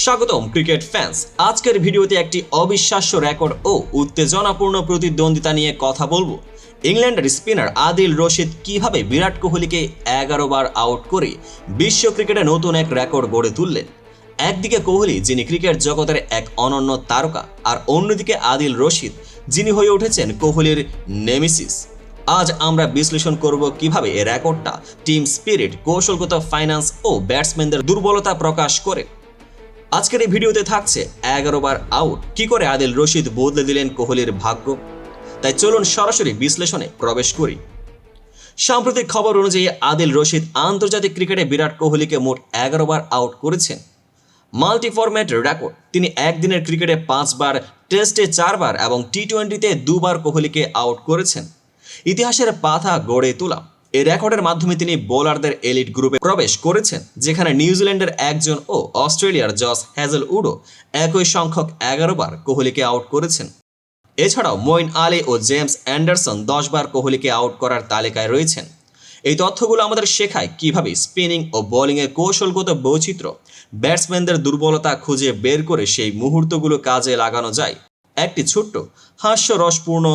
স্বাগতম cricket fans. আজকের ভিডিওতে একটি অবিশ্বাস্য রেকর্ড ও উত্তেজনাপূর্ণ প্রতিদ্বন্দ্বিতা নিয়ে কথা বলবো। ইংল্যান্ডের স্পিনার আদিল রশিদ কিভাবে বিরাট কোহলিকে 11 বার আউট করে বিশ্ব ক্রিকেটে নতুন এক রেকর্ড গড়ে তুললেন। একদিকে কোহলি, যিনি ক্রিকেট জগতের এক অনন্য তারকা, আর অন্যদিকে আদিল রশিদ, যিনি হয়ে উঠেছেন কোহলির নেমেসিস। আজ আমরা বিশ্লেষণ করব কিভাবে এই রেকর্ডটা টিম স্পিরিট, কৌশলগত ফাইন্যান্স ও ব্যাটসম্যানদের দুর্বলতা প্রকাশ করে। আজকের এই ভিডিওতে থাকছে 11 বার আউট কি করে আদিল রশিদ বদলে দিলেন কোহলির ভাগ্য। তাই চলুন সরাসরি বিশ্লেষণে প্রবেশ করি। সাম্প্রতিক খবর অনুযায়ী আদিল রশিদ আন্তর্জাতিক ক্রিকেটে বিরাট কোহলিকে মোট 11 বার আউট করেছেন। Multi format record. তিনি একদিনের ক্রিকেটে 5 বার, টেস্টে 4 বার এবং টি-20তে 2 বার কোহলিকে আউট করেছেন। ইতিহাসের পাতা গড়ে তোলা এই রেকর্ডের মাধ্যমে তিনি বোলারদের এলিট গ্রুপে প্রবেশ করেছেন, যেখানে নিউজিল্যান্ডের একজন ও অস্ট্রেলিয়ার জস হ্যাজেলউডও একই সংখ্যক 11 বার কোহলিকে আউট করেছেন। এছাড়াও মঈন আলী ও জেমস অ্যান্ডারসন 10 বার কোহলিকে আউট করার তালিকায় রয়েছেন। এই তথ্যগুলো আমাদের শেখায় কিভাবে স্পিনিং ও বোলিংয়ে কৌশলগত বৈচিত্র্য, ব্যাটসম্যানদের দুর্বলতা খুঁজে বের করে সেই মুহূর্তগুলো কাজে লাগানো যায়। একটি ছোট্ট হাস্যরসপূর্ণ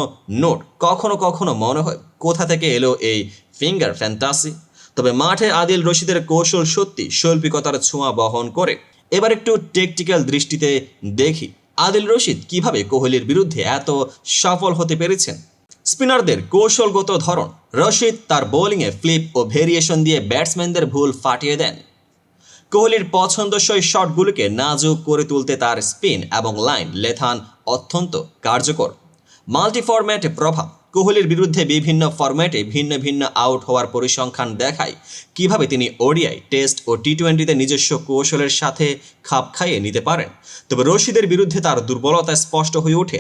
নোট, কখনো কখনো মনে হয় কোথা থেকে এলো এই ফিঙ্গার ফ্যান্টাসি। তবে মাঠে আদিল রশিদের কৌশল সত্যি শৈল্পিকতার ছোঁয়া বহন করে। এবার একটু টেকটিক্যাল দৃষ্টিতে দেখি আদিল রশিদ কিভাবে কোহলির বিরুদ্ধে এত সফল হতে পেরেছেন। স্পিনারদের কৌশলগত ধরন। রশিদ তার বোলিংয়ে ফ্লিপ ও ভেরিয়েশন দিয়ে ব্যাটসম্যানদের ভুল ফাটিয়ে দেন। কোহলির পছন্দসই শটগুলোকে নাজুক করে তুলতে তার স্পিন এবং লাইন লেথান অত্যন্ত কার্যকর। মাল্টি ফরম্যাটে প্রভাব। কোহলির বিরুদ্ধে বিভিন্ন ফরম্যাটে ভিন্ন ভিন্ন আউট হওয়ার পরিসংখ্যান দেখায় কিভাবে তিনি ওডিআই, টেস্ট ও টি-20তে নিজস্ব কৌশলের সাথে খাপ খাইয়ে নিতে পারেন। তবে রশিদের বিরুদ্ধে তার দুর্বলতা স্পষ্ট হয়ে ওঠে।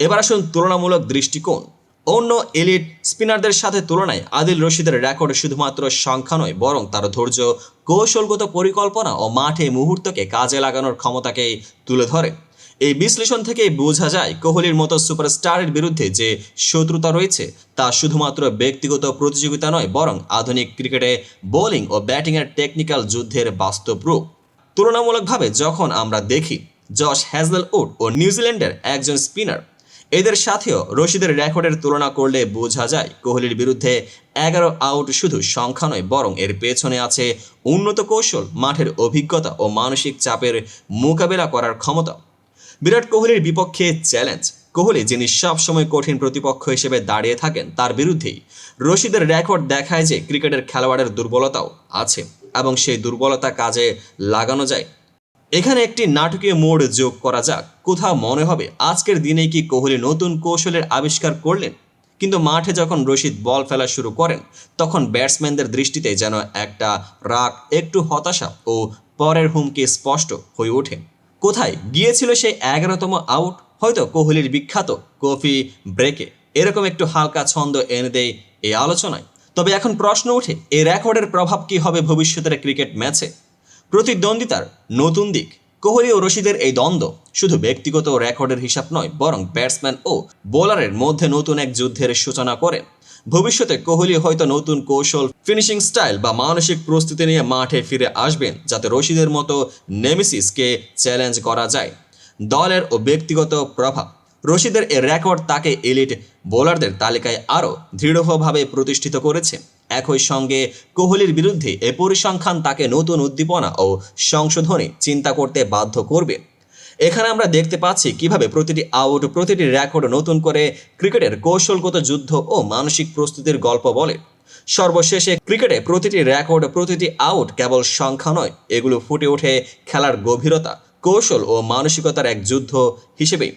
এবার আসুন তুলনামূলক দৃষ্টিকোণ। অন্য এলিট স্পিনারদের সাথে তুলনায় আদিল রশিদের রেকর্ড শুধুমাত্র সংখ্যা নয়, বরং তার ধৈর্য, কৌশলগত পরিকল্পনা ও মাঠে মুহূর্তকে কাজে লাগানোর ক্ষমতাকেই তুলে ধরে। এই বিশ্লেষণ থেকেই বোঝা যায় কোহলির মতো সুপারস্টারের বিরুদ্ধে যে শত্রুতা রয়েছে তা শুধুমাত্র ব্যক্তিগত প্রতিযোগিতা নয়, বরং আধুনিক ক্রিকেটে বোলিং ও ব্যাটিংয়ের টেকনিক্যাল যুদ্ধের বাস্তব রূপ। তুলনামূলকভাবে যখন আমরা দেখি জশ হ্যাজেলউড ও নিউজিল্যান্ডের একজন স্পিনার, এদের সাথেও রশিদের রেকর্ডের তুলনা করলে বোঝা যায় কোহলির বিরুদ্ধে 11 আউট শুধু সংখ্যা নয়, বরং এর পেছনে আছে উন্নত কৌশল, মাঠের অভিজ্ঞতা ও মানসিক চাপের মোকাবেলা করার ক্ষমতা। বিরাট কোহলির বিপক্ষে চ্যালেঞ্জ। কোহলি, যিনি সবসময় কঠিন প্রতিপক্ষ হিসেবে দাঁড়িয়ে থাকেন, তার বিরুদ্ধেই রশিদের রেকর্ড দেখায় যে ক্রিকেটের খেলোয়াড়ের দুর্বলতাও আছে এবং সেই দুর্বলতা কাজে লাগানো যায়। এখানে একটি নাটকীয় মোড় যোগ করা যাক। কোথাও মনে হবে আজকের দিনেই কি কোহলি নতুন কৌশলের আবিষ্কার করলেন, কিন্তু মাঠে যখন রশিদ বল ফেলা শুরু করেন তখন ব্যাটসম্যানদের দৃষ্টিতে যেন একটা রাগ, একটু হতাশা ও পরের হুমকি স্পষ্ট হয়ে ওঠে। কোথায় গিয়েছিল সেই 11তম আউট? হয়তো কোহলির বিখ্যাত কফি ব্রেকে এরকম একটু হালকা ছন্দ এনে দেয় এই আলোচনায়। তবে এখন প্রশ্ন ওঠে, এই রেকর্ডের প্রভাব কি হবে ভবিষ্যতের ক্রিকেট ম্যাচে? প্রতিদ্বন্দ্বিতার নতুন দিক। কোহলি ও রশিদের এই দ্বন্দ্ব শুধু ব্যক্তিগত রেকর্ডের হিসাব নয়, বরং ব্যাটসম্যান ও বোলারের মধ্যে নতুন এক যুদ্ধের সূচনা করে। ভবিষ্যতে কোহলি হয়তো নতুন কৌশল, ফিনিশিং স্টাইল বা মানসিক প্রস্তুতি নিয়ে মাঠে ফিরে আসবেন, যাতে রশিদের মতো নেমেসিসকে চ্যালেঞ্জ করা যায়। দলের ও ব্যক্তিগত প্রভাব। রশিদের এ রেকর্ড তাকে এলিট বোলারদের তালিকায় আরও দৃঢ়ভাবে প্রতিষ্ঠিত করেছে। একই সঙ্গে কোহলির বিরুদ্ধে এ পরিসংখ্যান তাকে নতুন উদ্দীপনা ও সংশোধনী চিন্তা করতে বাধ্য করবে। এখানে আমরা দেখতে পাচ্ছি কিভাবে প্রতিটি আউট, প্রতিটি রেকর্ড নতুন করে ক্রিকেটের কৌশলগত যুদ্ধ ও মানসিক প্রস্তুতির গল্প বলে। সর্বশেষে ক্রিকেটে প্রতিটি রেকর্ড, প্রতিটি আউট কেবল সংখ্যা নয়, এগুলো ফুটে ওঠে খেলার গভীরতা, কৌশল ও মানসিকতার এক যুদ্ধ হিসেবেই।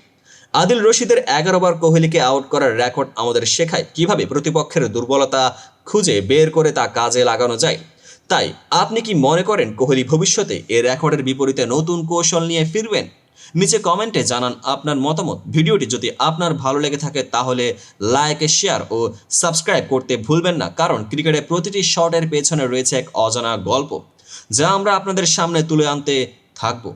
আদিল রশিদের 11 বার কোহলিকে আউট করার রেকর্ড আমাদের শেখায় কিভাবে প্রতিপক্ষের দুর্বলতা খুঁজে বের করে তা কাজে লাগানো যায়। তাই আপনি কি মনে করেন কোহলি ভবিষ্যতে এই রেকর্ডের বিপরীতে নতুন কৌশল নিয়ে ফিরবেন? নিচে কমেন্টে জানান আপনার মতামত। ভিডিওটি যদি আপনার ভালো লেগে থাকে তাহলে লাইক, শেয়ার ও সাবস্ক্রাইব করতে ভুলবেন না, কারণ ক্রিকেটের প্রতিটি শটের পেছনে রয়েছে এক অজানা গল্প, যা আমরা আপনাদের সামনে তুলে আনতে থাকবো।